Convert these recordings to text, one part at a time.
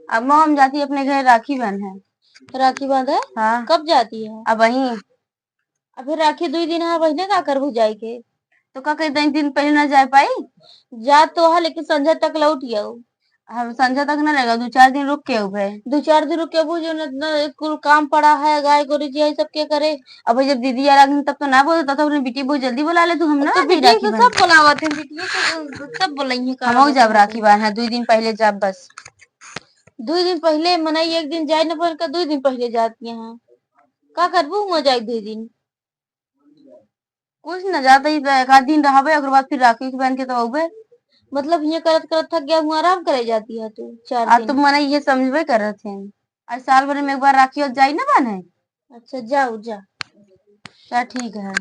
अब मॉम जाती है अपने घर, राखी बहन है। राखी बांधे? हाँ। कब जाती है? अब वही। अब फिर राखी 2 दिन है, बहने का करबू जाए के? तो का कई दिन पहले ना जा पाई। जा तो है लेकिन संध्या तक लौट आओ। हम संध्या तक ना लगेगा, 2-4 दिन रुक के उबे। 2-4 दिन रुक के बुझो ना, कुल काम पड़ा है, गाय गोरी जी सब के करे। अब जब दीदी आ रही तब तो ना बोलता, तब अपनी बेटी बहुत जल्दी बुला ले तू। हम ना तो आती बिटिया राखी तो बहन। सब बुलावत है, बिटिया तो सब बुलाई है। हम जब राखी बहन है 2 दिन पहले जब बस 2 दिन पहले मनाई, एक दिन जाए न पर का 2 दिन पहले जाती है। का करबू मजा जाए 2 दिन? कुछ न जाता ही एक आध दिन रहबे, ओकर बाद फिर राखी बहन के तो उबे। मतलब ये करत करत थक गया हूँ, आराम करे जाती है तू 4 आ दिन? तुम मने ये समझबे कर रहे थे। आज साल भर में एक बार राखी हो जाई ना बहन। अच्छा जाओ जा। क्या ठीक है।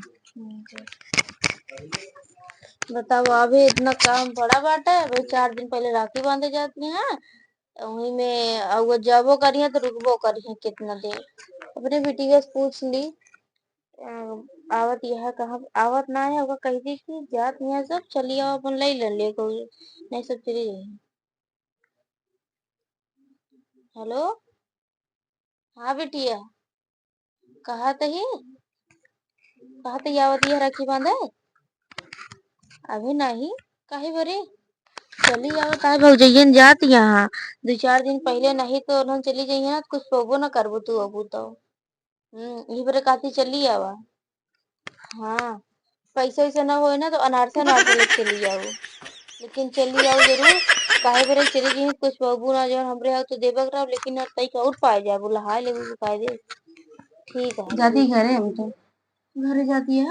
बताओ, अभी इतना काम बड़ा बाटा है, भाई 4 दिन पहले राखी बांधे जाती हैं। वही में अगर जाबो करी है तो रुकबो करी है कितना देर। अपने बिटिया से पूछ ली। आवत यह कहा आवत ना है, होगा कह दी कि जात यहाँ सब चलिए अपन ले को नहीं सब चली गई। हेलो। हाँ बिटिया, कहा तो आवत यह राखी बांधे? अभी नहीं, काहे बरे चली आवत है भौजैयन जात यहाँ। 2-4 दिन पहले नहीं तो उन्होंने चली जाइए ना, कुछ पोगो ना करबो तू अबू तो। यही बरे काती चली आवा। हाँ, पैसा वैसा ना होए ना तो अनारसा अनारसा लेके चली आओ, लेकिन चली आओ जरूर। काहे बरे चली जाइए, कुछ बबू ना जो हमरे आओ तो देबक रहा, लेकिन अब तई और पाए जा बोला हाय ले कायदे। ठीक है जाती घरे हम तो। घरे जाती है।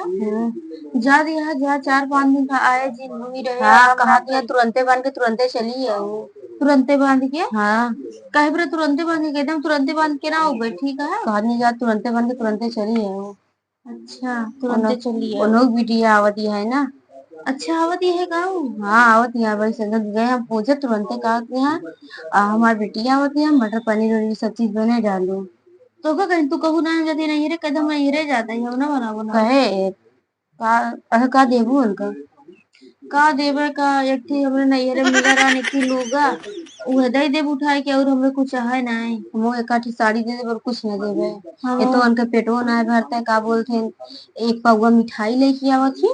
जा दिया जा, 4-5 दिन का आए जी घूमी रहे हाँ, आराम कहा आराम दिया कर। तुरंते बांध के तुरंते चली है वो। तुरंते बांध के? हाँ। काहे बरे तुरंते बांध के? एकदम तुरंते बांध के ना हो गए, ठीक है। कहा नहीं जा, तुरंते बांध के तुरंते चली है वो। अच्छा तुरंते चली है। उन्हों बिटिया आवती है ना। अच्छा आवत है गाँव? हाँ आवत यहाँ भाई संगत गए हम पूछे तुरंते कहा कि यहाँ हमारी बेटिया होती है, मटर पनीर और ये सब चीज बने डालो। तो का कहीं तू कहू ना जदी नहीं रे कदम नहीं रे जाता है ना बना बना कहे का देबू उनका। का देवे का एक थी हमरे नहीं रे मिला रहा एक थी लूगा वो दे दे उठाए के, और हमें कुछ है नहीं। हम एक आठी साड़ी दे दे और कुछ न देवे। ये तो हाँ उनके पेटो ना भरता है, का बोलते हैं। एक पौवा मिठाई लेके आवत थी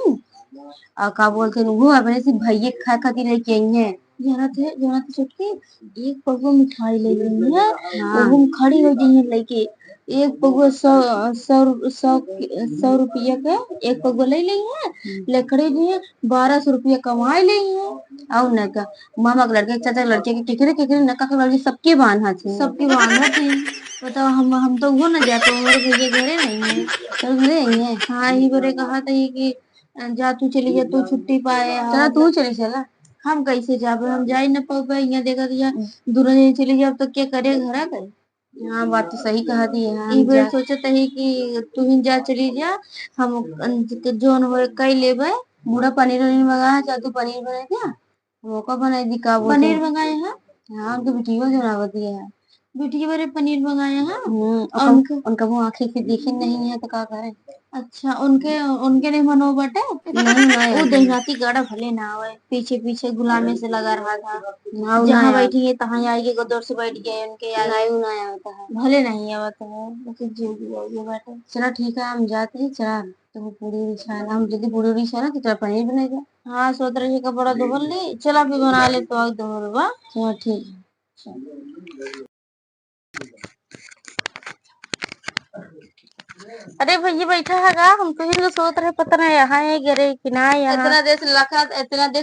और का बोलते हैं वो अपने से भैया खाए खातिर लेके आई है। जाना थे छुटकी, एक पगो मिठाई ले ली है। हाँ। वो खड़ी हो गई है लेके, एक पगो 100 रुपया का एक पगो ले ली है। ले खड़ी जी है, 1200 रुपया कमाई ली है। और न का मामा के लड़के चाचा के लड़के के केकरे केकरे नका के लड़के सबके बांधा थे। सबके बांधा थी। बताओ हम तो वो न जाते, हमारे भैया घरे नहीं है। तो घरे आई है। हाँ ही बरे कहा था कि जा तू चली जा, तू छुट्टी पाए। चला हाँ तू चली चला। हम कैसे जाबे, हम जा ही न पाबे। यहाँ देखा दिया दूर नहीं चली जाब तो क्या करे घर करे। हाँ बात तो सही कहा दी है। ई हम बेर जा सोचत है कि तू ही जा चली जा, हम जोन हो कई लेबे। बूढ़ा पनीर वनीर मंगाया, चाहे तू पनीर बना दिया मौका बनाई दी का बोलते पनीर हैं। मंगाए हैं। हाँ उनकी बेटियों जो आवती है। बेटी बड़े पनीर मंगाए हैं। और उनका उनका वो आंखें फिर देखे नहीं है तो क्या करे। अच्छा उनके उनके नहीं मनो बटे। नहीं ना वो आए। दहनाती गाड़ा भले ना आवे, पीछे पीछे गुलामे से लगा रहा था। हाँ ना जहाँ आया। बैठी है तहाँ आएगी, गोदर से बैठ गए उनके आगे। नहीं ना आया होता है। भले नहीं आवत है, लेकिन जीव भी आइए बैठे। चला ठीक है हम जाते हैं। चला तो पूरी उड़ी हम यदि पूरी उड़ी ना तो तेरा पनीर बनेगा। हाँ सोच रही कपड़ा धोल ली, चला भी बना ले तो आग धोल बा। चलो ठीक है। अरे भैया बैठा है गा, हम तो ही सोच रहे पता नहीं यहाँ है गिरे कि ना यहाँ। इतना देर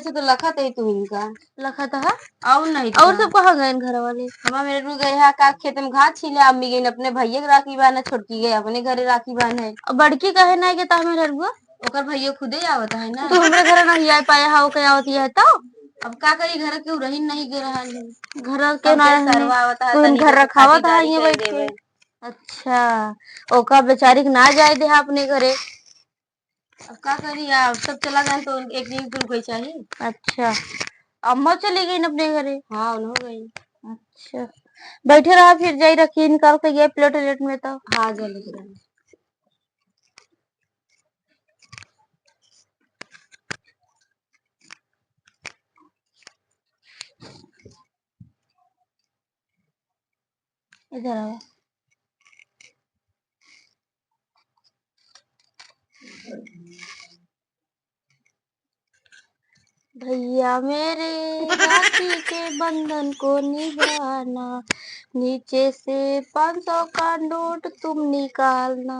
से तो लखा थे तू इनका। लखा था और नहीं और था। सब कहाँ गए घर वाले? हमारा मेरे रू गए है का खेत में घास छीले, अम्मी गई अपने भैया के राखी बांधे, छोटकी गई अपने घरे राखी बांधे। और बड़की कहे ना गया मेरे रुआ? ओकर भैया खुदे आवत है ना। तो हमरे घर नहीं आ पाया है, वो क्या होती है तो अब का करी घर के रही नहीं गे रहा है। घर के ना सबके है सरवा आवता है, तो इन तनी घर को रखावा था खातिरदारी ये कर बैठ के। देवे। अच्छा ओका बेचारी के ना जाए दे अपने घरे। अब का करी, आप सब चला जाए तो एक दिन तो कोई चाहिए। अच्छा अम्मा चली गई न अपने घरे? हाँ उन हो गई। अच्छा बैठे रहा, फिर जाई रखी निकाल के ये प्लेट व्लेट में तो। हाँ जल्दी से। इधर आओ। भैया मेरे राखी के बंधन को निभाना, नीचे से 500 का नोट तुम निकालना।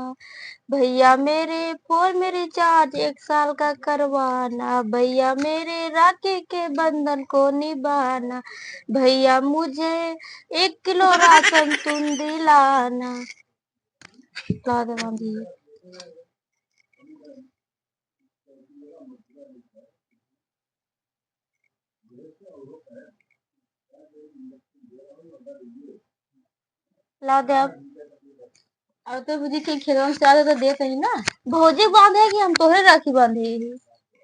भैया मेरे फोन में रिचार्ज 1 साल का करवाना। भैया मेरे राखी के बंधन को निभाना। भैया मुझे 1 किलो राशन तुम दिलाना। ला दे बांधिए। ला दे अब तो बुझी के खेतवा से आते तो देत ही ना। भौजी बांधे कि हम तोहरे राखी बांधे?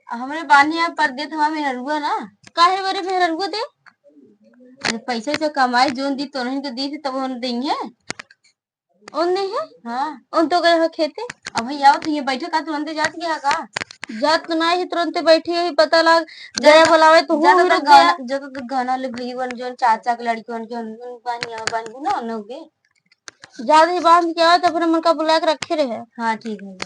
हमरे बांधे पर देत हवा मेहरुआ ना। काहे बरे मेहरुआ दे? अरे पैसे से कमाई जोन दी तो नहीं तो दी थी तब हम देंगे। उन नहीं है? हाँ उन तो गए हो खेते। अब भैया आओ तो ये बैठे का तुरंत जात गया का? जात तो नहीं तुरंत बैठी है पता लग गया बुलावे तो हूँ ही रुक गया। जब तो गाना ले भई वन जो चाचा के लड़की उनके बांधू ना उनके ज्यादा ही बांध के आओ तो अपने मन का बुला के रखे रहे। हाँ ठीक है।